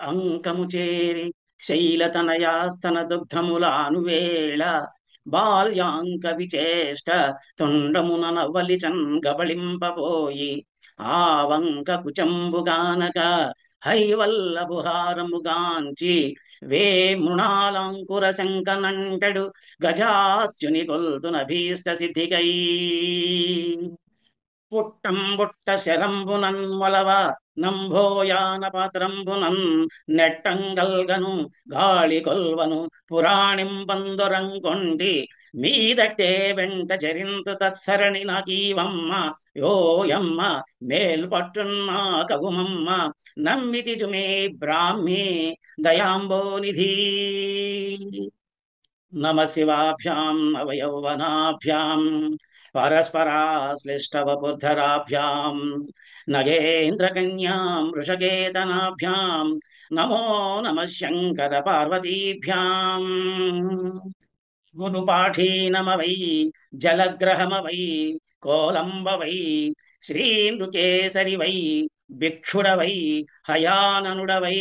అంకము చేరి శైలతనయాస్తన దుగ్ధములానువేళ బాల్యాంక విచేష్ట తొండమున నవ్వలిచన్ గబళింపబోయి ఆ వంక కుచంబుగానక హైవల్లభుహారముగాంచి వే మృణాలంకుర శంకనంటడు గజాస్యుని కొల్తున భీష్ట సిద్ధికై పుట్టం బుట్ట శరంబునన్ మొలవ నంభోయాన పాత్రంబునన్ నెట్టంగల్గను గాళి కొల్వను పురాణింబందురంకొండి మీదటే వెంట చరింతు తత్సరణి నాకీవమ్మ యోయమ్మ మేల్పట్టున్నా కగుమమ్మ నమ్మితి జుమే బ్రాహ్మి దయాంబోనిధి నమ శివాభ్యాం నవయౌవనాభ్యాం పరస్పరాశ్లిష్టవపుర్ధరాభ్యాం నగేంద్రకన్యాం వృషకేతనాభ్యాం నమో నమ శంకర పార్వతీభ్యాం గురుపాఠీనమవై జలగ్రహమవై కోలంబవై శ్రీనృకేసరి వై భిక్షుడవై హయాననుడవై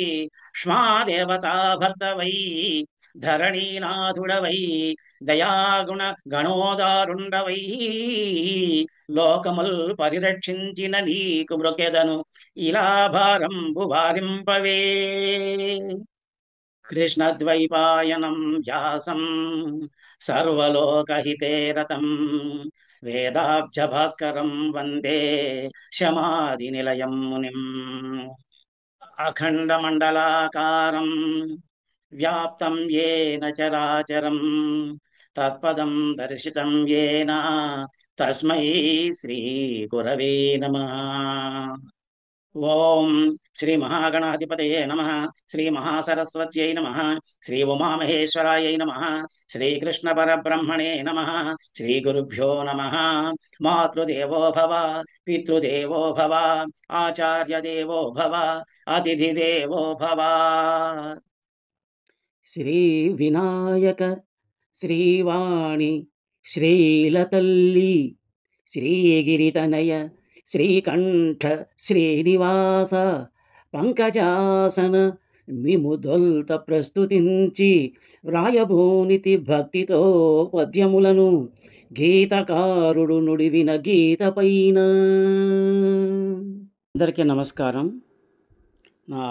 ష్మాదేవతా భర్తవై ధరణీనాథుడవై దయాగుణ గణోదారుండవై లోకముల్ పరిరక్షించిన నీకు మృకెదను ఇలా భారంబు వారింపవే కృష్ణద్వైపాయనం వ్యాసం సర్వలోకహితే రతం వేదాబ్జ భాస్కరం వందే శమాది నిలయం మునిం అఖండమండలాకారం వ్యాప్తం ఏన చరాచరం తత్పదం దర్శితం ఏన తస్మై శ్రీ గురవే నమః. ఓం శ్రీ మహాగణాధిపతయే నమః. శ్రీ మహాసరస్వత్యై నమః. శ్రీ ఉమామహేశ్వరాయై నమః. శ్రీకృష్ణ పరబ్రహ్మణే నమః. శ్రీ గురుభ్యో నమః. మాతృదేవో భవ, పితృదేవో భవ, ఆచార్య దేవో భవ, అతిథి దేవో భవ. శ్రీ వినాయక శ్రీవాణి శ్రీలతల్లి శ్రీగిరితనయ శ్రీకంఠ శ్రీనివాస పంకజాసన మిముదొల్త ప్రస్తుతించి వ్రాయభూనితి భక్తితో పద్యములను గీతకారుడు నుడివిన గీత పైన. అందరికీ నమస్కారం. నా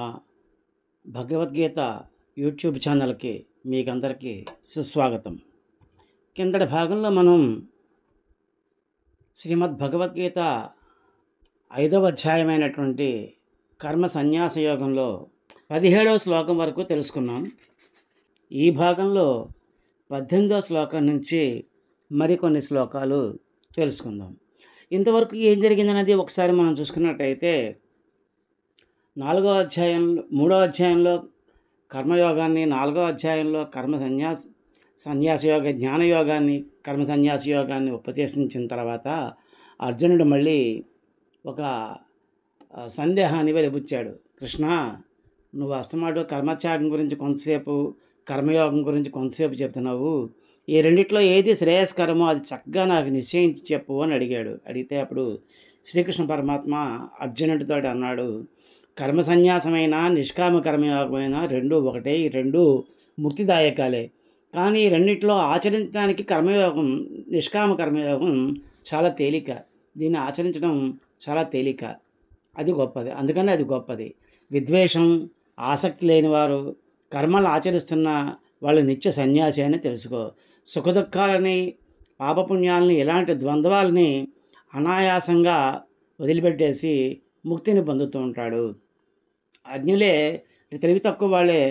భగవద్గీత యూట్యూబ్ ఛానల్కి మీకందరికీ సుస్వాగతం. కిందటి భాగంలో మనం శ్రీమద్ భగవద్గీత 5వ అధ్యాయమైనటువంటి కర్మ సన్యాస యోగంలో 17వ శ్లోకం వరకు తెలుసుకున్నాం. ఈ భాగంలో 18వ శ్లోకం నుంచి మరికొన్ని శ్లోకాలు తెలుసుకుందాం. ఇంతవరకు ఏం జరిగిందనేది ఒకసారి మనం చూసుకున్నట్టయితే 3వ అధ్యాయంలో కర్మయోగాన్ని, 4వ అధ్యాయంలో సన్యాస యోగ జ్ఞానయోగాన్ని, కర్మ సన్యాస యోగాన్ని ఉపదేశించిన తర్వాత అర్జునుడు మళ్ళీ ఒక సందేహాన్ని వెలిబుచ్చాడు. కృష్ణ, నువ్వు అస్తమాటు కర్మత్యాగం గురించి కొంతసేపు, కర్మయోగం గురించి కొంతసేపు చెప్తున్నావు. ఈ రెండిట్లో ఏది శ్రేయస్కరమో అది చక్కగా నాకు నిశ్చయించి చెప్పు అని అడిగాడు. అడిగితే అప్పుడు శ్రీకృష్ణ పరమాత్మ అర్జునుడితో అన్నాడు, కర్మ సన్యాసమైన నిష్కామ కర్మయోగమైన రెండు ఒకటే, ఈ రెండు ముక్తిదాయకాలే. కానీ ఈ రెండిట్లో ఆచరించడానికి నిష్కామ కర్మయోగం చాలా తేలిక. దీన్ని ఆచరించడం చాలా తేలిక, అది గొప్పది. అందుకని అది గొప్పది. విద్వేషం, ఆసక్తి లేని వారు కర్మలు ఆచరిస్తున్న వాళ్ళు నిత్య సన్యాసి అని తెలుసుకో. సుఖదుఖాలని, పాపపుణ్యాలని, ఇలాంటి ద్వంద్వాలని అనాయాసంగా వదిలిపెట్టేసి ముక్తిని పొందుతూ ఉంటాడు. అజ్ఞులే, తెలివి తక్కువ వాళ్ళే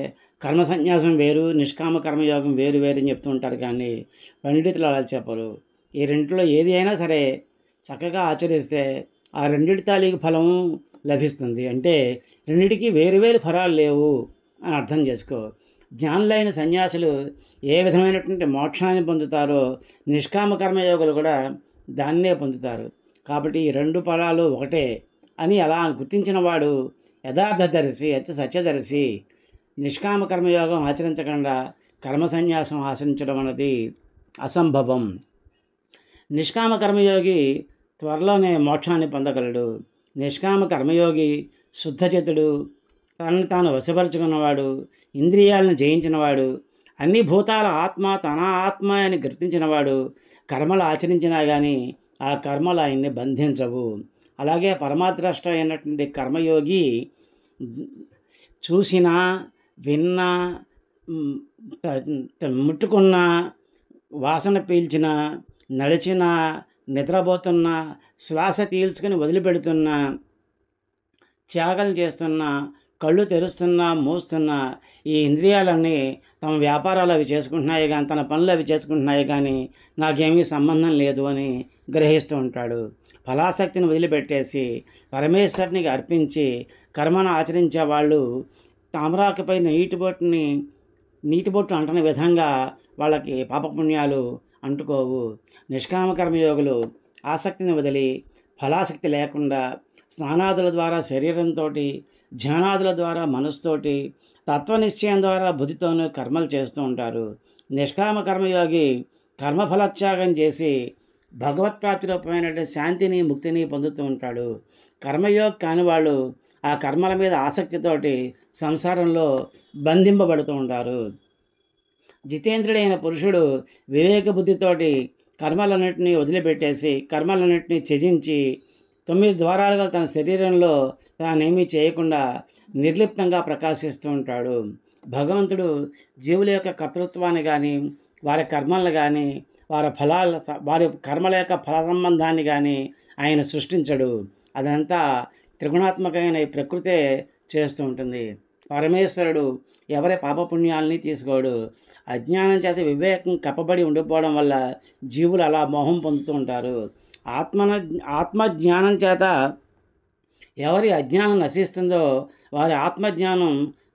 కర్మ సన్యాసం వేరు, నిష్కామ కర్మయోగం వేరు వేరు అని చెప్తూ ఉంటారు. కానీ పండితులు అలా చెప్పరు. ఈ రెండిట్లో ఏది అయినా సరే చక్కగా ఆచరిస్తే ఆ రెండిటి తాలూకు ఫలం లభిస్తుంది. అంటే రెండిటికి వేరు వేరు ఫలాలు లేవు అని అర్థం చేసుకో. జ్ఞానులైన సన్యాసులు ఏ విధమైనటువంటి మోక్షాన్ని పొందుతారో నిష్కామ కర్మయోగులు కూడా దాన్నే పొందుతారు. కాబట్టి ఈ రెండు ఫలాలు ఒకటే అని అలా గుర్తించిన వాడు యథార్థదర్శి, సత్యదర్శి. నిష్కామ కర్మయోగం ఆచరించకుండా కర్మ సన్యాసం ఆచరించడం అన్నది అసంభవం. నిష్కామ కర్మయోగి త్వరలోనే మోక్షాన్ని పొందగలడు. నిష్కామ కర్మయోగి శుద్ధచిత్తుడు, తనను తాను వశపరుచుకున్నవాడు, ఇంద్రియాలను జయించినవాడు, అన్ని భూతాల ఆత్మ తన ఆత్మ అని గుర్తించినవాడు కర్మలు ఆచరించినా కానీ ఆ కర్మలు ఆయన్ని బంధించవు. అలాగే పరమాద్రష్ట అయినటువంటి కర్మయోగి చూసినా, విన్నా, ముట్టుకున్నా, వాసన పీల్చినా, నడిచినా, నిద్రపోతున్నా, శ్వాస పీల్చుకొని వదిలిపెడుతున్నా, త్యాగం చేస్తున్నా, కళ్ళు తెరుస్తున్నా, మూస్తున్నా, ఈ ఇంద్రియాలన్నీ తమ వ్యాపారాలు అవి చేసుకుంటున్నాయి కానీ, తన పనులు అవి చేసుకుంటున్నాయి కానీ నాకేమీ సంబంధం లేదు అని గ్రహిస్తూ ఉంటాడు. ఫలాసక్తిని వదిలిపెట్టేసి పరమేశ్వరునికి అర్పించి కర్మను ఆచరించే వాళ్ళు తామరాకుపై నీటిబొట్టు అంటని విధంగా వాళ్ళకి పాపపుణ్యాలు అంటుకోవు. నిష్కామ కర్మయోగులు ఆసక్తిని వదిలి ఫలాసక్తి లేకుండా స్నానాదుల ద్వారా శరీరంతో, ధ్యానాదుల ద్వారా మనసుతోటి, తత్వనిశ్చయం ద్వారా బుద్ధితోనూ కర్మలు చేస్తూ ఉంటారు. నిష్కామ కర్మయోగి కర్మఫలత్యాగం చేసి భగవత్ప్రాప్తి రూపమైనటువంటి శాంతిని, ముక్తిని పొందుతూ ఉంటాడు. కర్మయోగి కాని వాళ్ళు ఆ కర్మల మీద ఆసక్తితోటి సంసారంలో బంధింపబడుతూ ఉంటారు. జితేంద్రుడైన పురుషుడు వివేక బుద్ధితోటి కర్మలన్నింటినీ వదిలిపెట్టేసి, కర్మలన్నింటినీ త్యజించి 9 ద్వారాలుగా తన శరీరంలో తానేమీ చేయకుండా నిర్లిప్తంగా ప్రకాశిస్తూ ఉంటాడు. భగవంతుడు జీవుల యొక్క కర్తృత్వాన్ని కానీ, వారి కర్మలను కానీ, వారి కర్మల యొక్క ఫల సంబంధాన్ని కానీ ఆయన సృష్టించడు. అదంతా త్రిగుణాత్మకమైన ఈ ప్రకృతే చేస్తూ ఉంటుంది. పరమేశ్వరుడు ఎవరి పాపపుణ్యాలని తీసుకోడు. అజ్ఞానం చేత వివేకం కప్పబడి ఉండిపోవడం వల్ల జీవులు అలా మోహం పొందుతూ ఉంటారు. ఆత్మజ్ఞానం చేత ఎవరి అజ్ఞానం నశిస్తుందో వారి ఆత్మజ్ఞానం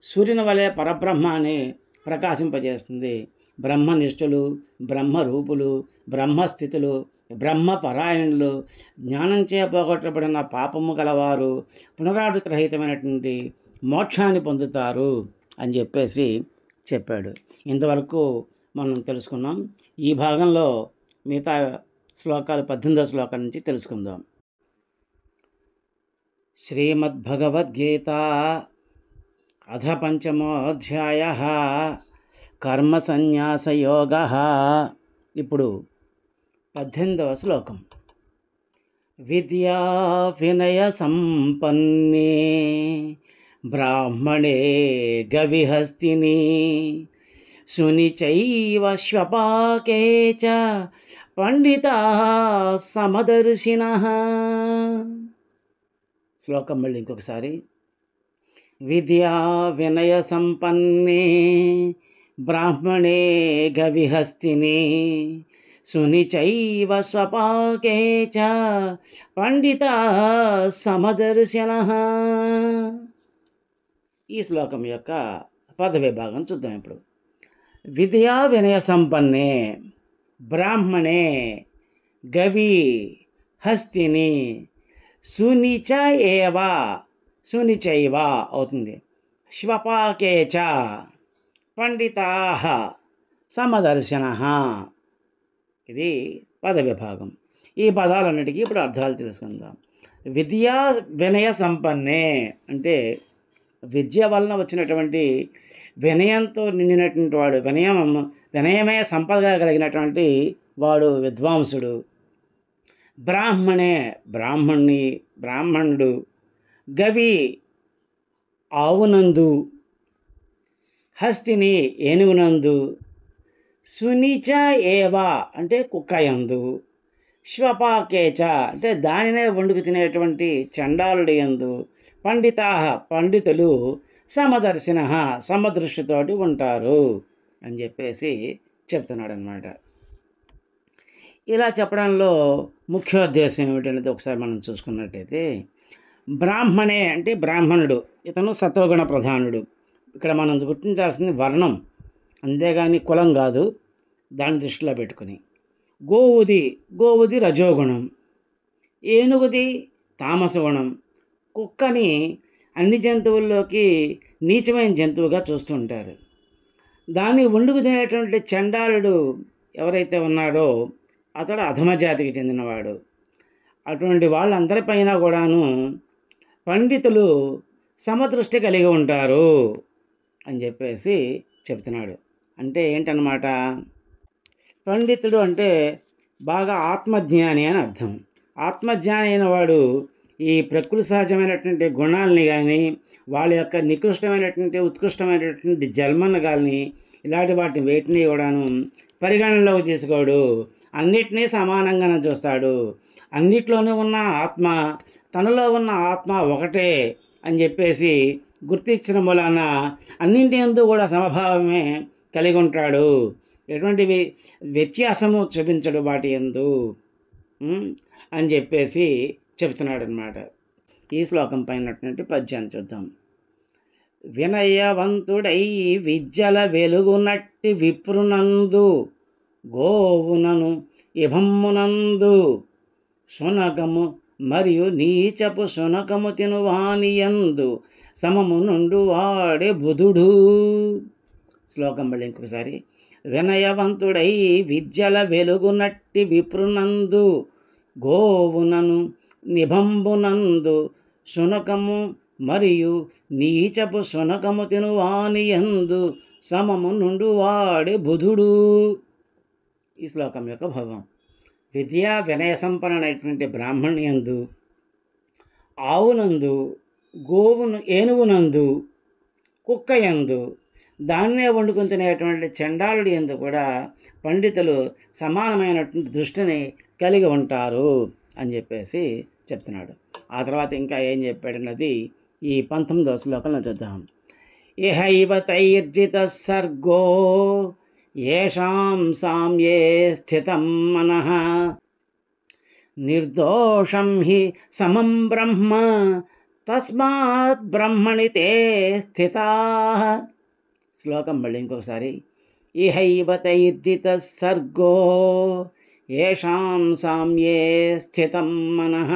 సూర్యుని వలె పరబ్రహ్మాన్ని ప్రకాశింపజేస్తుంది. బ్రహ్మనిష్ఠులు, బ్రహ్మరూపులు, బ్రహ్మస్థితులు, బ్రహ్మపరాయణులు, జ్ఞానంచే పోగొట్టబడిన పాపము గలవారు పునరావృతరహితమైనటువంటి మోక్షాన్ని పొందుతారు అని చెప్పాడు. ఇంతవరకు మనం తెలుసుకున్నాం. ఈ భాగంలో మిగతా శ్లోకాలు 18వ శ్లోకం నుంచి తెలుసుకుందాం. శ్రీమద్భగవద్గీత అథ పంచమోऽధ్యాయః కర్మ సన్యాసయోగః. ఇప్పుడు 18వ శ్లోకం. విద్యా వినయ సంపన్నే బ్రాహ్మణే గవిహస్తిని సునిచైవ శ్వపాకే చ పండితాః సమదర్శినః. శ్లోకం మళ్ళీ ఇంకొకసారి. విద్యా వినయ సంపన్నే బ్రాహ్మణే గవిహస్తిని సునిచైవ స్వపాకే చ పండితాః సమదర్శినః. ఈ శ్లోకం యొక్క పదవిభాగం చూద్దాం ఇప్పుడు. విద్యా వినయ సంపన్నే బ్రాహ్మణే గవి హస్తిని సునిచైవ అవుతుంది. శ్వపాకే చ పండితాః సమదర్శనః. ఇది పదవిభాగం. ఈ పదాలన్నిటికీ ఇప్పుడు అర్థాలు తెలుసుకుందాం. విద్యా వినయ సంపన్నే అంటే విద్య వలన వచ్చినటువంటి వినయంతో నిండినటువంటి వాడు, వినయమే సంపదగా కలిగినటువంటి వాడు విద్వాంసుడు. బ్రాహ్మణే బ్రాహ్మణుడు. గవి ఆవునందు, హస్తిని ఏనుగునందు, సునిచ ఏవ అంటే కుక్కయందు, శ్వపాకేచ అంటే దానినే వండుకు తినేటువంటి చండాలుడి యందు, పండితులు సమదర్శిన సమదృష్టితోటి ఉంటారు అని చెప్తున్నాడు అన్నమాట. ఇలా చెప్పడంలో ముఖ్యోద్దేశం ఏమిటనేది ఒకసారి మనం చూసుకున్నట్టయితే, బ్రాహ్మణే అంటే బ్రాహ్మణుడు, ఇతను సత్వగుణ ప్రధానుడు. ఇక్కడ మనం గుర్తించాల్సింది వర్ణం, అంతేగాని కులం కాదు. దాన్ని దృష్టిలో పెట్టుకుని. గోవుది రజోగుణం, ఏనుగుది తామసగుణం. కుక్కని అన్ని జంతువుల్లోకి నీచమైన జంతువుగా చూస్తుంటారు. దాన్ని వండుకు తినేటువంటి చండాలుడు ఎవరైతే ఉన్నాడో అతడు అధమజాతికి చెందినవాడు. అటువంటి వాళ్ళందరిపైన కూడాను పండితులు సమదృష్టి కలిగి ఉంటారు అని చెప్పేసి చెప్తున్నాడు. అంటే ఏంటన్నమాట, పండితుడు అంటే బాగా ఆత్మజ్ఞాని అని అర్థం. ఆత్మజ్ఞాని అయిన వాడు ఈ ప్రకృతి సహజమైనటువంటి గుణాలని కానీ, వాళ్ళ యొక్క నికృష్టమైనటువంటి ఉత్కృష్టమైనటువంటి జన్మను కానీ, ఇలాంటి వాటిని వేటిని కూడాను పరిగణనలోకి తీసుకోడు. అన్నిటినీ సమానంగానే చూస్తాడు. అన్నిట్లోనూ ఉన్న ఆత్మ, తనలో ఉన్న ఆత్మ ఒకటే అని చెప్పేసి గుర్తించిన మూలాన అన్నింటి యందు కూడా సమభావమే కలిగి ఉంటాడు. ఎటువంటి వ్యత్యాసము చూపించడు వాటి యందు అని చెప్పేసి చెప్తున్నాడు అన్నమాట. ఈ శ్లోకం పైనటువంటి పద్యాన్ని చూద్దాం. వినయవంతుడై విద్యల వెలుగునట్టి విప్రునందు గోవునను ఇభమ్మునందు శునకము మరియు నీచపు శునకము తినువానియందు సమము నుండు వాడే బుధుడు. శ్లోకం మళ్ళీ ఇంకొకసారి. వినయవంతుడై విద్యల వెలుగునట్టి విప్రునందు గోవునను నిభంబునందు శునకము మరియు నీచపు శునకము తినువానియందు సమము నుండు వాడే బుధుడు. ఈ శ్లోకం యొక్క భావం. విద్యా వినయ సంపన్నమైనటువంటి బ్రాహ్మణ్యందు, ఆవునందు, గోవును ఏనుగునందు, కుక్కయందు, దాన్నే వండుకుని తినేటువంటి చండాలుడి యందు కూడా పండితులు సమానమైనటువంటి దృష్టిని కలిగి ఉంటారు అని చెప్పేసి చెప్తున్నాడు. ఆ తర్వాత ఇంకా ఏం చెప్పాడన్నది ఈ 19వ శ్లోకంలో చూద్దాం. ఇహైవ తైర్జిత సర్గో యేషాం సామ్యే స్థితం మనః నిర్దోషం హి సమం బ్రహ్మ తస్మాత్ బ్రహ్మణి తే స్థితాః. శ్లోకం మళ్ళీ ఇంకొకసారి. ఇహైవ తైర్జిత సర్గో యేషాం సామ్యే స్థితం మనః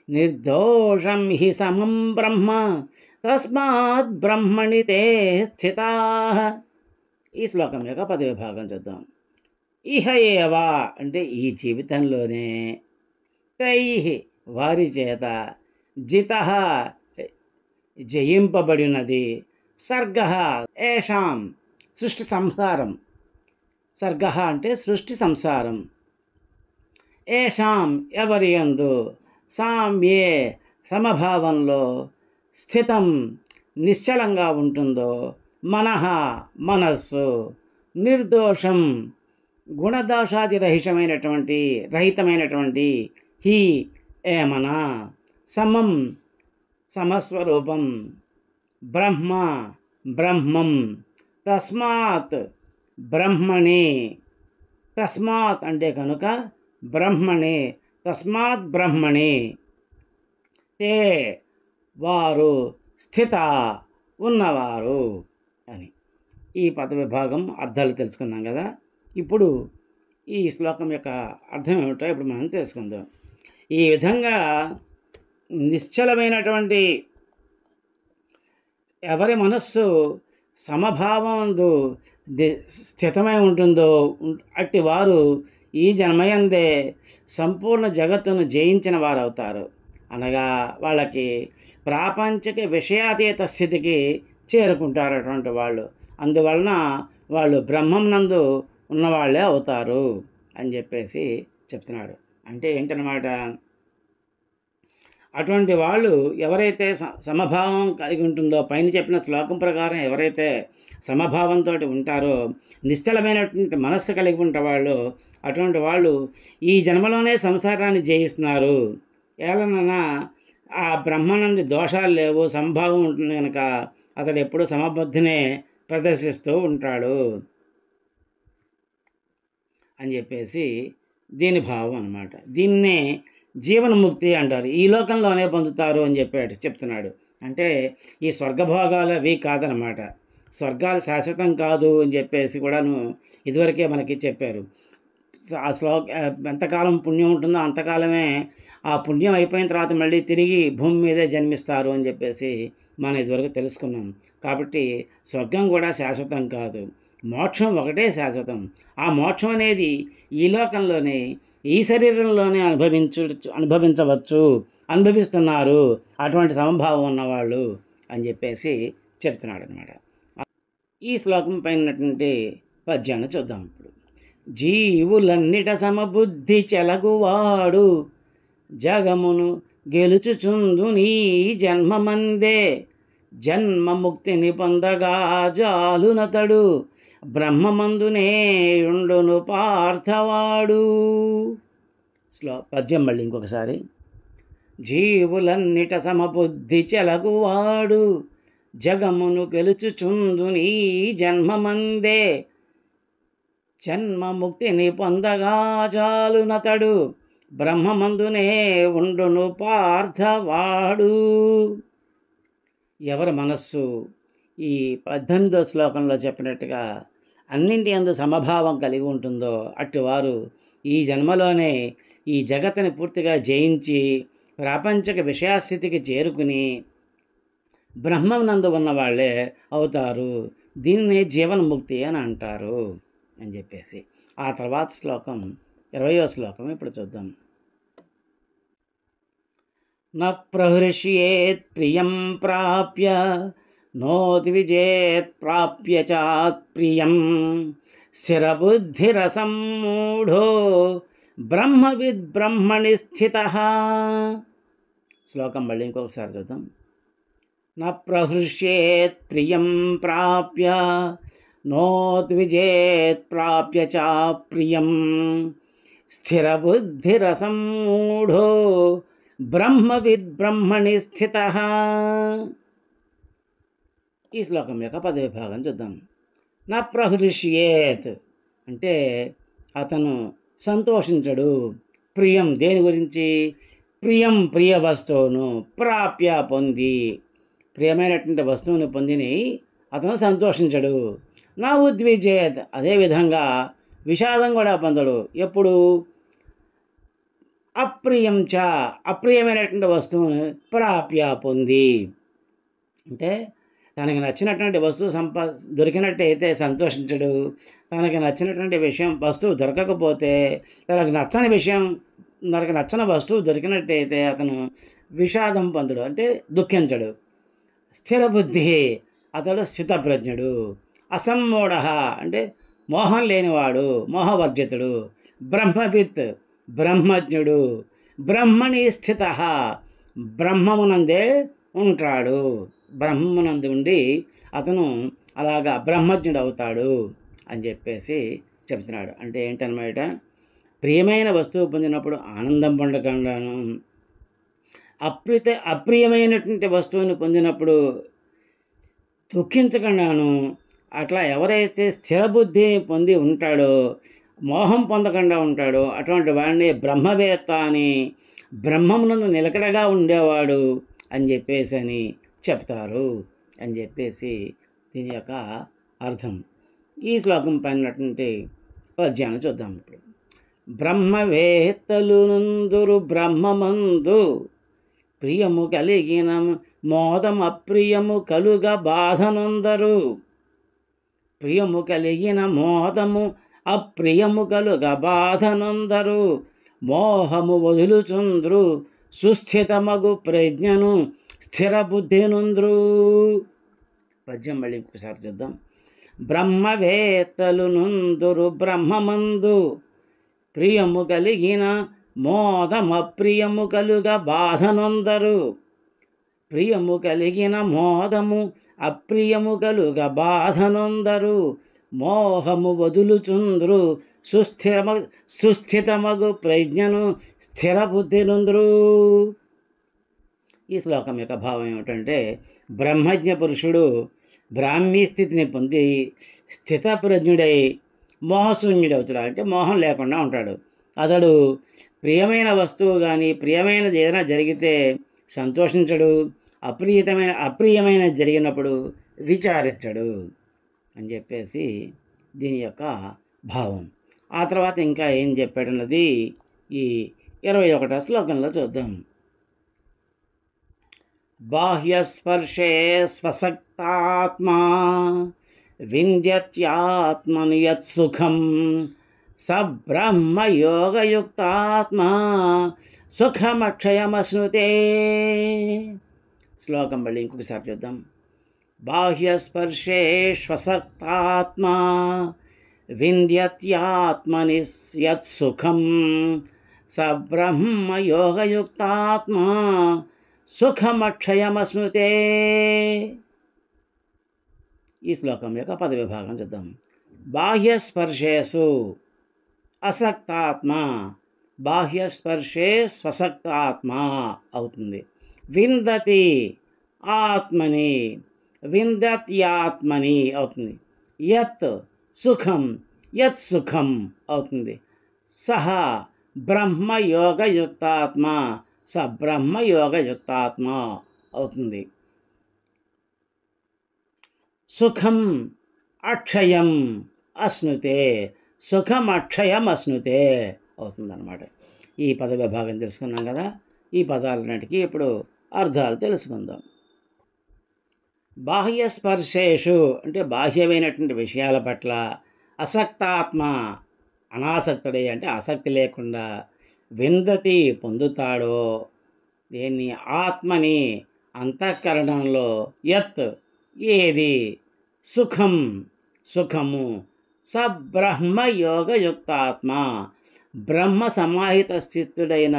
నిర్దోషం హి సమం బ్రహ్మ తస్మాత్ బ్రహ్మణి తే స్థితాః. ఈ శ్లోకం యొక్క 10వ భాగం చూద్దాం. ఇహ ఏవా అంటే ఈ జీవితంలోనే, తైహి వారి చేత, జితః జయింపబడినది, సర్గః ఏషాం సృష్టి సంసారం, సర్గః అంటే సృష్టి సంసారం, ఏషాం ఎవరి యందు, సామ్యే సమభావంలో, స్థితం నిశ్చలంగా ఉంటుందో, మనః మనస్సు, నిర్దోషం గుణదోషాది రహితమైనటువంటి హి ఏమన, సమం సమస్వరూపం, బ్రహ్మ బ్రహ్మం, తస్మాత్ బ్రహ్మణి, తస్మాత్ అంటే కనుక బ్రహ్మణి, తస్మాత్ బ్రహ్మణి, తే వారు, స్థిత ఉన్నవారు అని. ఈ 10వ విభాగం అర్థాలు తెలుసుకున్నాం కదా. ఇప్పుడు ఈ శ్లోకం యొక్క అర్థం ఏమిటో ఇప్పుడు మనం తెలుసుకుందాం. ఈ విధంగా నిశ్చలమైనటువంటి ఎవరి మనస్సు సమభావందు స్థితమై ఉంటుందో అట్టి వారు ఈ జన్మయందే సంపూర్ణ జగత్తును జయించిన వారు అవుతారు. అనగా వాళ్ళకి ప్రాపంచిక విషయాతీత స్థితికి చేరుకుంటారు అటువంటి వాళ్ళు. అందువలన వాళ్ళు బ్రహ్మం నందు ఉన్నవాళ్ళే అవుతారు అని చెప్పేసి చెప్తున్నాడు. అంటే ఏంటన్నమాట, అటువంటి వాళ్ళు ఎవరైతే సమభావం కలిగి ఉంటుందో, పైన చెప్పిన శ్లోకం ప్రకారం ఎవరైతే సమభావంతో ఉంటారో, నిశ్చలమైనటువంటి మనస్సు కలిగి ఉంటే వాళ్ళు, అటువంటి వాళ్ళు ఈ జన్మలోనే సంసారాన్ని జయిస్తున్నారు. ఏలనన్నా ఆ బ్రహ్మానంద దోషాలు లేవు, సమభావం ఉంటుంది కనుక అతడు ఎప్పుడు సమబుద్ధినే ప్రదర్శిస్తూ ఉంటాడు అని చెప్పేసి దీని భావం అన్నమాట. దీన్నే జీవన్ముక్తి అంటారు. ఈ లోకంలోనే పొందుతారు అని చెప్తున్నాడు. అంటే ఈ స్వర్గభోగాలు అవి కాదనమాట. స్వర్గాలు శాశ్వతం కాదు అని చెప్పేసి కూడాను ఇదివరకే మనకి చెప్పారు. ఆ ఎంతకాలం పుణ్యం ఉంటుందో అంతకాలమే ఆ పుణ్యం అయిపోయిన తర్వాత మళ్ళీ తిరిగి భూమి మీదే జన్మిస్తారు అని చెప్పేసి మనం ఇదివరకు తెలుసుకున్నాం. కాబట్టి స్వర్గం కూడా శాశ్వతం కాదు, మోక్షం ఒకటే శాశ్వతం. ఆ మోక్షం అనేది ఈ లోకంలోనే, ఈ శరీరంలోనే అనుభవించవచ్చు, అనుభవిస్తున్నారు అటువంటి సమభావం ఉన్నవాళ్ళు అని చెప్పేసి చెప్తున్నాడు అనమాట. ఈ శ్లోకం పైనటువంటి పద్యాన్ని చూద్దాం ఇప్పుడు. జీవులన్నిట సమబుద్ధి చెలగువాడు జగమును గెలుచుచుందు నీ జన్మమందే, జన్మముక్తిని పొందగా జాలునతడు బ్రహ్మమందునే ఉండును పార్థవాడు. పద్యం మళ్ళీ ఇంకొకసారి. జీవులన్నిట సమబుద్ధి చెలగువాడు జగమును గెలుచుచుందు నీ జన్మమందే, జన్మముక్తిని పొందగా జాలునతడు బ్రహ్మమందునే ఉండును పార్థవాడు. ఎవరి మనస్సు ఈ 18వ శ్లోకంలో చెప్పినట్టుగా అన్నింటి యందు సమభావం కలిగి ఉంటుందో అట్టువారు ఈ జన్మలోనే ఈ జగత్తుని పూర్తిగా జయించి ప్రాపంచిక విషయాస్థితికి చేరుకుని బ్రహ్మనందు ఉన్నవాళ్లే అవుతారు. దీన్ని జీవన్ముక్తి అని అంటారు అని చెప్పేసి. ఆ తర్వాత శ్లోకం 20వ శ్లోకం ఇప్పుడు చూద్దాం. న ప్రహృష్యేత్ ప్రియం ప్రాప్య నోద్విజేత్ ప్రాప్య చాత్ ప్రియం, స్థిరబుద్ధిరసం మూఢో బ్రహ్మవిద్ బ్రహ్మణి స్థితః. శ్లోకం మళ్ళీ ఇంకొకసారి చూద్దాం. న ప్రహృష్యేత్ ప్రియం ప్రాప్య నోద్విజేత్ ప్రాప్య చాప్రియం, స్థిరబుద్ధిరసం మూఢో బ్రహ్మవిద్ బ్రహ్మణి స్థితః. ఈ శ్లోకం యొక్క పదవి భాగం చూద్దాం. న ప్రహృష్యేత్ అంటే అతను సంతోషించడు. ప్రియం దేని గురించి? ప్రియం ప్రియ వస్తువును, ప్రాప్య పొంది, ప్రియమైనటువంటి వస్తువును పొందిని అతను సంతోషించడు. నా ఉద్విజేత్ అదేవిధంగా విషాదం కూడా పొందడు. ఎప్పుడు? అప్రియం చ అప్రియమైనటువంటి వస్తువును ప్రాప్య పొంది, అంటే తనకి నచ్చినటువంటి వస్తువు దొరికినట్టయితే సంతోషించడు. తనకి నచ్చినటువంటి వస్తువు దొరకకపోతే, తనకు నచ్చని వస్తువు దొరికినట్టయితే అతను విషాదం పొందడు, అంటే దుఃఖించడు. స్థిరబుద్ధి అతడు స్థితప్రజ్ఞుడు. అసమ్మూఢ అంటే మోహం లేనివాడు, మోహవర్జితుడు. బ్రహ్మవిత్ బ్రహ్మజ్ఞుడు. బ్రహ్మణి స్థిత బ్రహ్మమునందే ఉంటాడు. బ్రహ్మమునందు ఉండి అతను అలాగా బ్రహ్మజ్ఞుడు అవుతాడు అని చెప్పేసి చెప్తున్నాడు. అంటే ఏంటన్నమాట, ప్రియమైన వస్తువు పొందినప్పుడు ఆనందం పొందకుండాను, అప్రియమైనటువంటి వస్తువుని పొందినప్పుడు దుఃఖించకుండాను, అట్లా ఎవరైతే స్థిరబుద్ధి పొంది ఉంటాడో, మోహం పొందకుండా ఉంటాడో అటువంటి వాడిని బ్రహ్మవేత్త అని, బ్రహ్మమునందు నిలకడగా ఉండేవాడు అని చెప్పేసి అని చెప్తారు అని చెప్పేసి దీని యొక్క అర్థం. ఈ శ్లోకం పైనటువంటి పద్యాన్ని చూద్దాం ఇప్పుడు. బ్రహ్మవేత్తలు నందురు బ్రహ్మమందు, ప్రియము కలిగిన మోదం అప్రియము కలుగ బాధనందరు. ప్రియము కలిగిన మోదము అప్రియము కలుగ బాధనందరు, మోహము వదులుచుంద్రు సుస్థితమగు ప్రజ్ఞను స్థిర బుద్ధి నుంద్రు. పద్యం మళ్ళీ ఇంకొకసారి చూద్దాం. బ్రహ్మవేత్తలు నుందురు బ్రహ్మమందు, ప్రియము కలిగిన మోదమప్రియము కలుగ బాధనందరు. ప్రియము కలిగిన మోదము అప్రియము కలుగ బాధనందరు, మోహము వదులుచుంద్రు సుస్థితమగు ప్రజ్ఞను స్థిర బుద్ధి నుంద్రు. ఈ శ్లోకం యొక్క భావం ఏమిటంటే, బ్రహ్మజ్ఞ పురుషుడు బ్రాహ్మీ స్థితిని పొంది స్థితప్రజ్ఞుడై మోహశూన్యుడవుతాడు. అంటే మోహం లేకుండా ఉంటాడు. అతడు ప్రియమైన వస్తువు కానీ ప్రియమైనది ఏదైనా జరిగితే సంతోషించడు, అప్రియమైన జరిగినప్పుడు విచారించడు అని చెప్పేసి దీని యొక్క భావం. ఆ తర్వాత ఇంకా ఏం చెప్పాడన్నది ఈ 21వ శ్లోకంలో చూద్దాం. బాహ్యస్పర్శే స్వసక్తాత్మా వింధ్యత్యాత్మను యత్సుఖం, సబ్రహ్మయోగయుక్తాత్మా సుఖమక్షయమశ్నుతే. శ్లోకం మళ్ళీ ఇంకొకసారి చూద్దాం. బాహ్యస్పర్శే శ్వసక్తాత్మా వింధ్యత్యాత్మని యత్సుఖం స బ్రహ్మయోగయుక్తాత్మా సుఖమక్షయమస్మృతే. ఈ శ్లోకం యొక్క పద విభాగం చూద్దాం. బాహ్యస్పర్శేషు అసక్తాత్మ, బాహ్యస్పర్శే స్వసక్తాత్మ అవుతుంది. విందతి ఆత్మని, విందత్యాత్మని అవుతుంది. యత్ సుఖం, యత్ సుఖం అవుతుంది. సహ బ్రహ్మయోగయుక్తాత్మ, స బ్రహ్మయోగయుక్తాత్మ అవుతుంది. సుఖం అక్షయం అశ్నుతే, సుఖం అక్షయం అశ్నుతే అవుతుందన్నమాట. ఈ పద విభాగం తెలుసుకున్నాం కదా. ఈ పదాలన్నిటికీ ఇప్పుడు అర్థాలు తెలుసుకుందాం. బాహ్య స్పర్శేషు అంటే బాహ్యమైనటువంటి విషయాల పట్ల, అసక్తాత్మ అనాసక్తుడే అంటే ఆసక్తి లేకుండా, విందతి పొందుతాడో దేన్ని, ఆత్మని అంతఃకరణంలో, యత్ ఏది, సుఖం సుఖము, స బ్రహ్మయోగయుక్తాత్మ బ్రహ్మ సమాహిత స్థితుడైన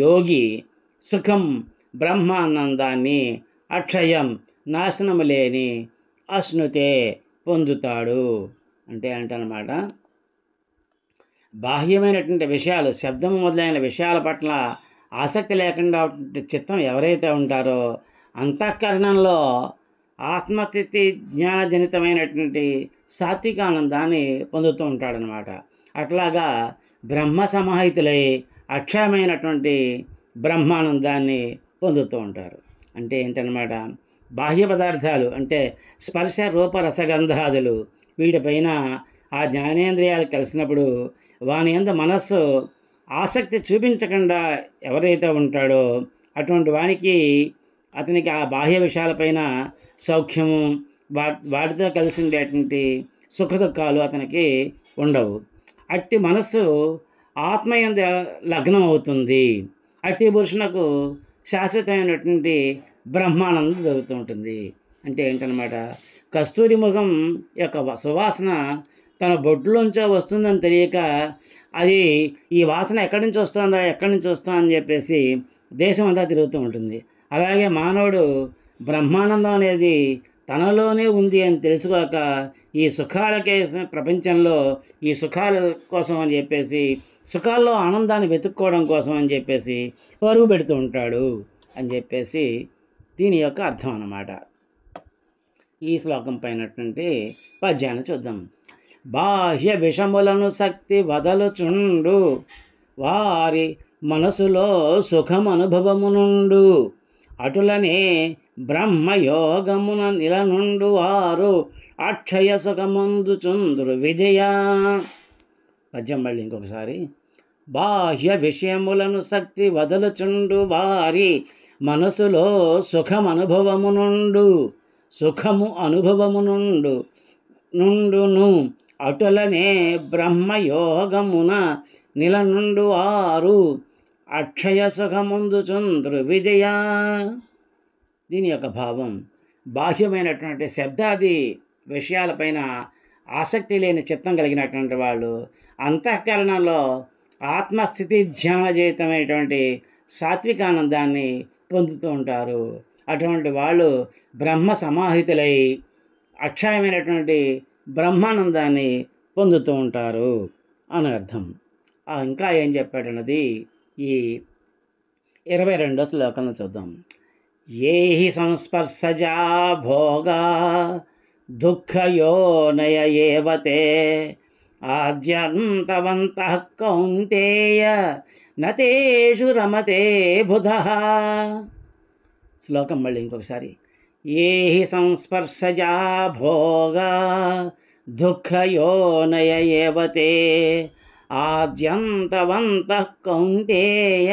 యోగి సుఖం బ్రహ్మానందాన్ని, అక్షయం నాశనము లేని, అశ్నుతే పొందుతాడు. అంటే అంటనమాట బాహ్యమైనటువంటి విషయాలు, శబ్దము మొదలైన విషయాల పట్ల ఆసక్తి లేకుండా చిత్తం ఎవరైతే ఉంటారో అంతఃకరణంలో ఆత్మస్థితి జ్ఞానజనితమైనటువంటి సాత్విక ఆనందాన్ని పొందుతూ ఉంటాడనమాట. అట్లాగా బ్రహ్మ సమాహితులై అక్షయమైనటువంటి బ్రహ్మానందాన్ని పొందుతూ ఉంటారు. అంటే ఏంటన్నమాట, బాహ్య పదార్థాలు అంటే స్పర్శ రూప రసగంధాదులు వీటిపైన ఆ జ్ఞానేంద్రియాలు కలిసినప్పుడు వాని యందు మనస్సు ఆసక్తి చూపించకుండా ఎవరైతే ఉంటాడో అటువంటి వానికి, అతనికి ఆ బాహ్య విషయాలపైన సౌఖ్యము, వాటితో కలిసి ఉండేటువంటి సుఖదుఖాలు అతనికి ఉండవు. అట్టి మనస్సు ఆత్మయందు లగ్నం అవుతుంది. అట్టి పురుషునకు శాశ్వతమైనటువంటి బ్రహ్మానందం జరుగుతూ ఉంటుంది. అంటే ఏంటన్నమాట, కస్తూరి ముఖం యొక్క సువాసన తన బొడ్లోంచో వస్తుందని తెలియక అది ఈ వాసన ఎక్కడి నుంచి వస్తుందా అని చెప్పేసి దేశం అంతా తిరుగుతూ ఉంటుంది. అలాగే మానవుడు బ్రహ్మానందం అనేది తనలోనే ఉంది అని తెలుసుకోక ఈ సుఖాలకే ప్రపంచంలో ఈ సుఖాల కోసం అని చెప్పేసి, సుఖాల్లో ఆనందాన్ని వెతుక్కోవడం కోసం అని చెప్పేసి పరుగు పెడుతూ ఉంటాడు అని చెప్పేసి దీని యొక్క అర్థం అన్నమాట. ఈ శ్లోకం పైనటువంటి పద్యాన్ని చూద్దాం. బాహ్య విషములను శక్తి వదలుచుండు వారి మనసులో సుఖం అనుభవమునుండు, అటులనే బ్రహ్మయోగమున నిలనుండు వారు అక్షయ సుఖమందుచుందురు విజయ. పద్యం మళ్ళీ ఇంకొకసారి. బాహ్య విషయములను శక్తి వదలుచుండు వారి మనసులో సుఖం అనుభవమునుండు, సుఖము అనుభవమునుండు నుండును, అటులనే బ్రహ్మయోగమున నిలనుండు వారు అక్షయ సుఖముందుచుందురు విజయ. దీని యొక్క భావం, బాహ్యమైనటువంటి శబ్దాది విషయాలపైన ఆసక్తి లేని చిత్తం కలిగినటువంటి వాళ్ళు అంతఃకరణంలో ఆత్మస్థితి ధ్యానజయితమైనటువంటి సాత్వికానందాన్ని పొందుతూ ఉంటారు. అటువంటి వాళ్ళు బ్రహ్మ సమాహితులై అక్షయమైనటువంటి బ్రహ్మానందాన్ని పొందుతూ ఉంటారు అని అర్థం. ఇంకా ఏం చెప్పాడన్నది ఈ 22వ శ్లోకంలో చూద్దాం. ఏ హి సంస్పర్శజా భోగా దుఃఖయోనయ ఏవతే ఆద్యంతవంతః కౌంతేయ నతేషు రమతే బుధః. శ్లోకం మళ్ళీ ఇంకొకసారి. ఏ హి సంస్పర్శజా భోగా దుఃఖయోనయ ఏవతే ఆద్యంతవంతః కౌంతేయ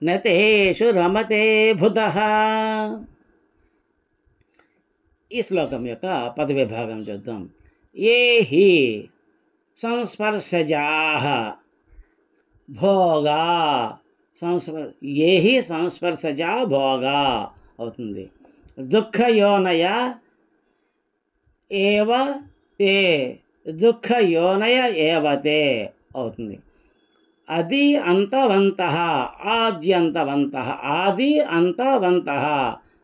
నతేషు రమతే బుధః. ఈ శ్లోకం యొక్క పద విభాగం చూద్దాం. ఏ హి సంస్పర్శజా భోగా, ఏ హి సంస్పర్శజా భోగా అవుతుంది. దుఃఖయోనయ ఏవ తే, దుఃఖయోనయ ఏవతే అవుతుంది. అది అంతవంతః ఆద్యంతవంతః, ఆది అంతవంతః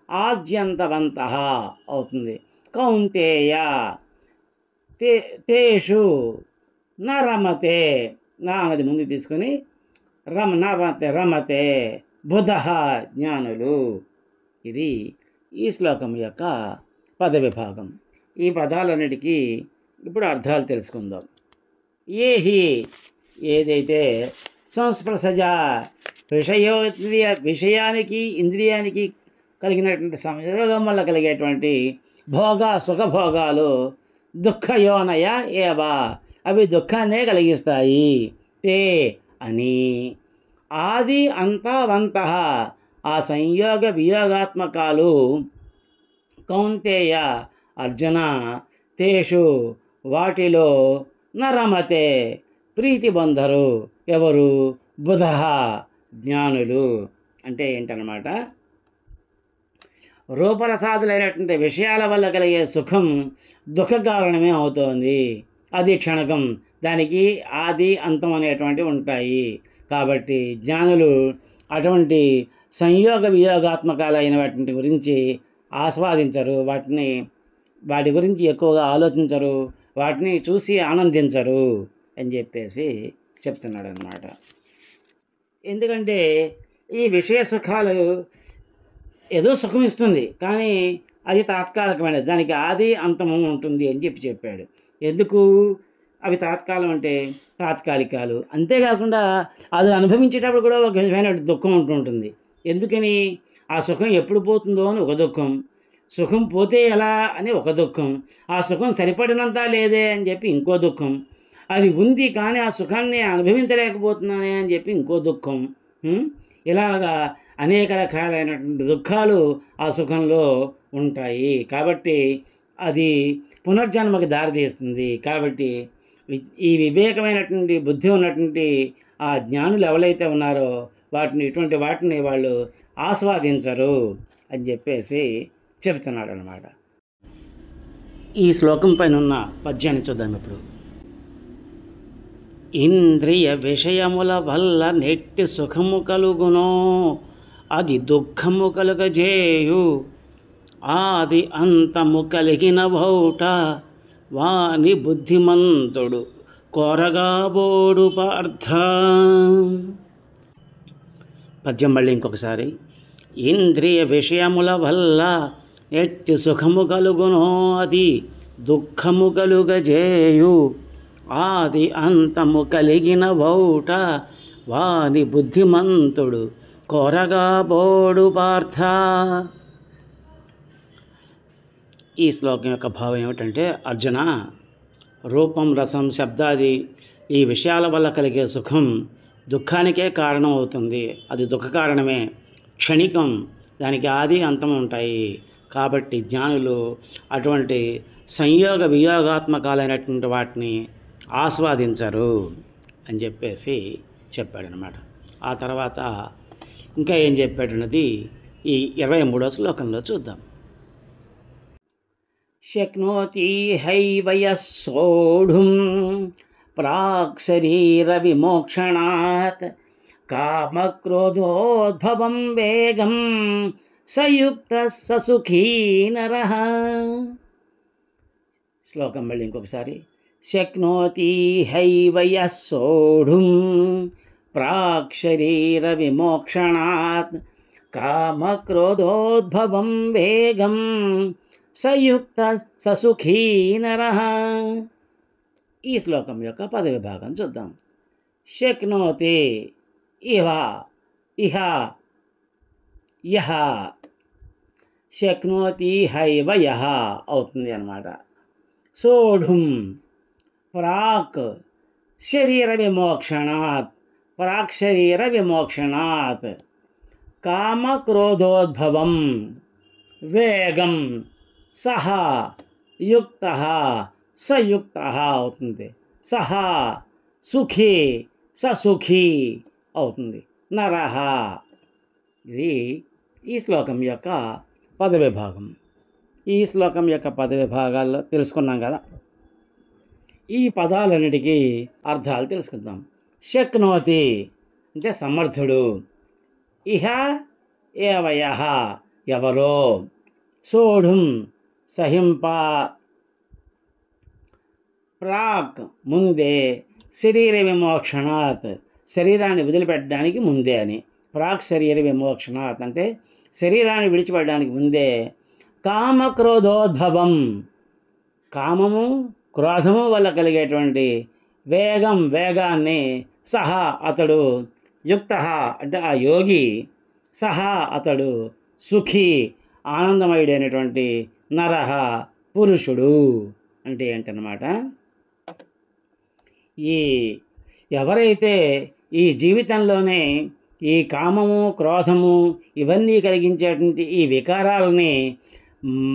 ఆద్యంతవంతః అవుతుంది. కౌంతేయ తేషు న రమతే, నా అనేది ముందు తీసుకొని రమతే బుధః జ్ఞానులు. ఇది ఈ శ్లోకం యొక్క పద విభాగం. ఈ పదాలన్నిటికీ ఇప్పుడు అర్థాలు తెలుసుకుందాం. ఏహి ఏదైతే సంస్పృశజ విషయానికి ఇంద్రియానికి కలిగినటువంటి సంయోగం వల్ల కలిగేటువంటి సుఖభోగాలు దుఃఖయోనయ ఏవా, అవి దుఃఖాన్నే కలిగిస్తాయి. తే అని ఆది అంతవంతః, ఆ సంయోగ వియోగాత్మకాలు కౌంతేయ అర్జున తేషు వాటిలో నరమతే ప్రీతి పొందరు. ఎవరు? బుధ జ్ఞానులు. అంటే ఏంటన్నమాట, రూపరసాదులైనటువంటి విషయాల వల్ల కలిగే సుఖం దుఃఖ కారణమే అవుతోంది. అది క్షణకం, దానికి ఆది అంతం అనేటువంటివి ఉంటాయి. కాబట్టి జ్ఞానులు అటువంటి సంయోగ వియోగాత్మకాలైన వాటి గురించి ఆస్వాదించరు, వాటి గురించి ఎక్కువగా ఆలోచించరు, వాటిని చూసి ఆనందించరు అని చెప్పేసి చెప్తున్నాడు అన్నమాట. ఎందుకంటే ఈ విషయ సుఖాలు ఏదో సుఖం ఇస్తుంది, కానీ అది తాత్కాలికమైనది, దానికి ఆది అంతము ఉంటుంది అని చెప్పాడు. ఎందుకు అవి తాత్కాలం అంటే తాత్కాలికాలు. అంతేకాకుండా అది అనుభవించేటప్పుడు కూడా ఒక విధమైన దుఃఖం ఉంటుంటుంది. ఎందుకని? ఆ సుఖం ఎప్పుడు పోతుందో అని ఒక దుఃఖం, సుఖం పోతే ఎలా అని ఒక దుఃఖం, ఆ సుఖం సరిపడినంత లేదే అని చెప్పి ఇంకో దుఃఖం, అది ఉంది కానీ ఆ సుఖాన్ని అనుభవించలేకపోతున్నానే అని చెప్పి ఇంకో దుఃఖం. ఇలాగా అనేక రకాలైనటువంటి దుఃఖాలు ఆ సుఖంలో ఉంటాయి. కాబట్టి అది పునర్జన్మకి దారితీస్తుంది. కాబట్టి ఈ వివేకమైనటువంటి బుద్ధి ఉన్నటువంటి ఆ జ్ఞానులు ఎవరైతే ఉన్నారో ఇటువంటి వాటిని వాళ్ళు ఆస్వాదించరు అని చెప్పేసి చెబుతున్నాడు అన్నమాట. ఈ శ్లోకం పైన ఉన్న పద్యాన్ని చూద్దాం ఇప్పుడు. ఇంద్రియ విషయముల వల్ల నెట్టి సుఖము కలుగునో అది దుఃఖము కలుగజేయు, ఆది అంతము కలిగిన బౌట వాని బుద్ధిమంతుడు కోరగాబోడు పార్థ. పద్యం మళ్ళీ ఇంకొకసారి. ఇంద్రియ విషయముల వల్ల ఎట్టి సుఖము కలుగునో అది దుఃఖము కలుగజేయు, ఆది అంతము కలిగిన బౌట వాని బుద్ధిమంతుడు కోరగాబోడు పార్థ. ఈ శ్లోకం యొక్క భావం ఏమిటంటే, అర్జున, రూపం రసం శబ్దాది ఈ విషయాల వల్ల కలిగే సుఖం దుఃఖానికే కారణం అవుతుంది. అది దుఃఖ కారణమే, క్షణికం, దానికి ఆది అంతం ఉంటాయి. కాబట్టి జ్ఞానులు అటువంటి సంయోగ వియోగాత్మకాలైనటువంటి వాటిని ఆస్వాదించరు అని చెప్పేసి చెప్పాడనమాట. ఆ తర్వాత ఇంకా ఏం చెప్పాడన్నది ఈ 23వ శ్లోకంలో చూద్దాం. శక్నోతి హైవ యః సోఢుం ప్రాక్ శరీర విమోక్షణాత్ కామక్రోధోద్భవం వేగం సయుక్తః స సుఖీ నరః. శ్లోకం మళ్ళీ ఇంకొకసారి. శక్నోతి హైవ యః సోఢుం ప్రాక్ శరీర విమోక్షణాత్ కామక్రోధోద్భవం వేగం సయుక్తః స సుఖీ నరః. ఈ శ్లోకం యొక్క పద విభాగం చూద్దాం. శక్నోతి ఇహ యహ, శక్నోతి హైవ యహ అవుతుంది అన్నమాట. సోఢుం ప్రాక్ శరీర విమోక్షణాత్ కామక్రోధోద్భవం వేగం సహ యుక్తః సయుక్తః అవుతుంది. సహ సుఖీ స సుఖీ అవుతుంది. నరః. ఇది ఈ శ్లోకం యొక్క పదవిభాగం. ఈ శ్లోకం యొక్క పదవిభాగాల్లో తెలుసుకున్నాం కదా. ఈ పదాలన్నిటికీ అర్థాలు తెలుసుకుందాం. శక్నోతి అంటే సమర్థుడు, ఇహ ఏవయః ఎవరో, సోఢుం సహింప, ప్రాక్ ముందే, శరీర విమోక్షణాత్ శరీరాన్ని వదిలిపెట్టడానికి ముందే అని. ప్రాక్ శరీర విమోక్షణాత్ అంటే శరీరాన్ని విడిచిపెట్టడానికి ముందే. కామక్రోధోద్భవం కామము క్రోధము వల్ల కలిగేటువంటి వేగాన్ని సహా అతడు, యుక్త అంటే ఆ యోగి, సహా అతడు, సుఖీ ఆనందమయుడైనటువంటి, నరహ పురుషుడు అంటే ఏంటన్నమాట. ఎవరైతే ఈ జీవితంలోనే ఈ కామము క్రోధము ఇవన్నీ కలిగించేటువంటి ఈ వికారాలని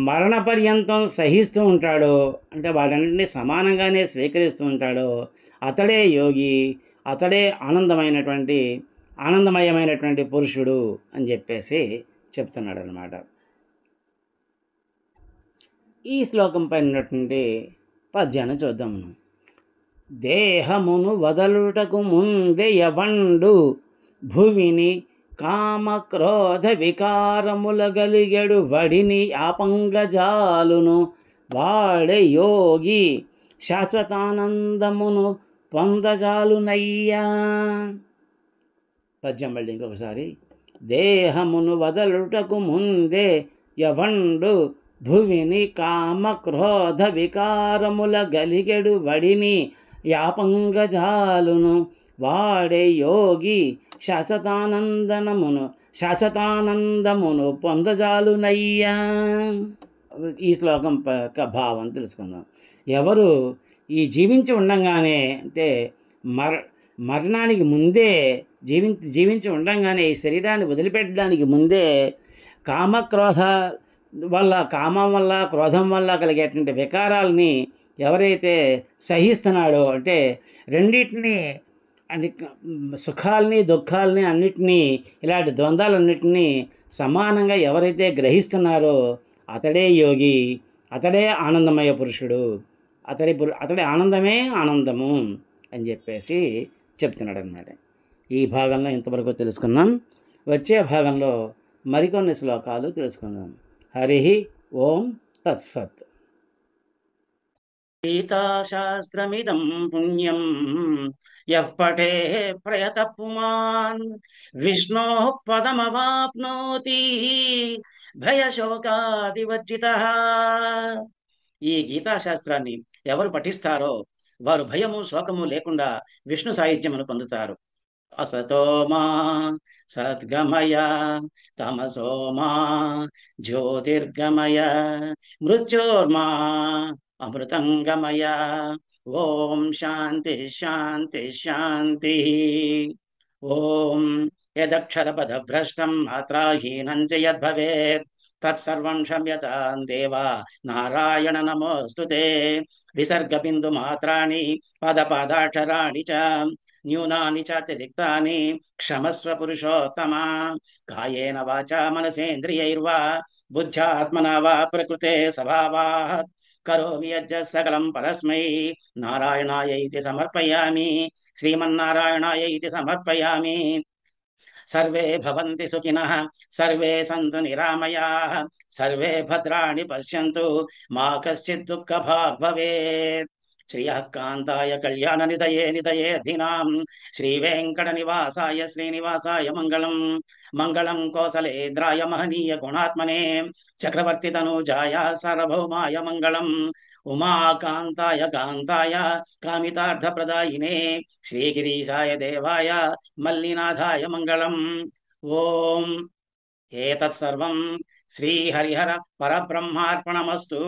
మరణపర్యంతం సహిస్తూ ఉంటాడో, అంటే వాటన్నింటినీ సమానంగానే స్వీకరిస్తూ ఉంటాడో, అతడే యోగి, అతడే ఆనందమయమైనటువంటి పురుషుడు అని చెప్పేసి చెప్తున్నాడు అన్నమాట. ఈ శ్లోకం పైన ఉన్నటువంటి పద్యాన్ని చూద్దాం. దేహమును వదలుటకు ముందే యవండు భువిని కామక్రోధ వికారముల గలిగెడు వడిని ఆపంగజాలును వాడే యోగి శాశ్వతానందమును పొందజాలునయ్యా. పద్యం మళ్ళీ ఇంకొకసారి. దేహమును వదలుటకు ముందే యవండు భువిని కామక్రోధ వికారముల గలిగెడు వడిని యాపంగజాలును వాడే యోగి శాశ్వతానందమును పొందజాలునయ్యా. ఈ శ్లోకం యొక్క భావం తెలుసుకుందాం. ఎవరు ఈ జీవించి ఉండంగానే, అంటే మరణానికి ముందే జీవించి ఉండంగానే, ఈ శరీరాన్ని వదిలిపెట్టడానికి ముందే కామం వల్ల క్రోధం వల్ల కలిగేటువంటి వికారాలని ఎవరైతే సహిస్తున్నాడో, అంటే రెండింటినీ, అంటే సుఖాలని దుఃఖాలని అన్నిటినీ, ఇలాంటి ద్వంద్వాలన్నిటినీ సమానంగా ఎవరైతే గ్రహిస్తున్నారో అతడే యోగి, అతడే ఆనందమయ పురుషుడు, అతడి ఆనందమే ఆనందము అని చెప్పేసి చెప్తున్నాడు అన్నమాట. ఈ భాగంలో ఇంతవరకు తెలుసుకున్నాం. వచ్చే భాగంలో మరికొన్ని శ్లోకాలు తెలుసుకుందాం. హరి ఓం తత్సత్. గీతాశాస్త్రమిదం పుణ్యం యః పఠేః ప్రయతః పుమాన్ విష్ణోః పదమవాప్నోతి భయశోకాదివర్జితః. ఈ గీతాశాస్త్రాన్ని ఎవరు పఠిస్తారో వారు భయము శోకము లేకుండా విష్ణు సాయుధ్యమును పొందుతారు. అసతోమా సద్గమయ తమసోమా జ్యోతిర్గమయ మృత్యోర్మా అమృతంగమయ. ఓం శాంతి శాంతి శాంతి. ఓం యదక్షరపదభ్రష్టం మాత్రాహీనం చ యద్భవేత్ తత్సర్వం క్షమ్యతాం దేవా నారాయణ నమోస్తుతే. విసర్గబిందు మాత్రాణి పదపాదాక్షరాణి చ న్యూనాని చాతిరిక్తాని క్షమస్వ పురుషోత్తమ. కాయేన వాచా మనసేంద్రియైర్వా బుద్ధ్యాత్మనా వా ప్రకృతే స్వభావాత్ కరోమి యజ్జత్ సకలం పరస్మై నారాయణాయైతి సమర్పయామి. శ్రీమన్నారాయణాయైతి సమర్పయామి. సర్వే భవంతి సుఖినః, సర్వే సంతు నిరామయాః, సర్వే భద్రాణి పశ్యంతు, మా కశ్చిత్ దుఃఖభాగ్ భవేత్. శ్రియః కాంతాయ కళ్యాణ నిధయే ధీనాం శ్రీ వెంకట నివాసాయ శ్రీనివాసాయ మంగళం. మంగళం కోసలేంద్రాయ మహనీయ గుణాత్మనే చక్రవర్తి తనూజాయ సార్వభౌమాయ మంగళం. ఉమాకాంతాయ కాంతాయ కామితార్థప్రదాయినే శ్రీగిరీశాయ దేవాయ మల్లినాథాయ మంగళం. ఓం ఏతత్సర్వం శ్రీహరిహర పరబ్రహ్మార్పణమస్తు.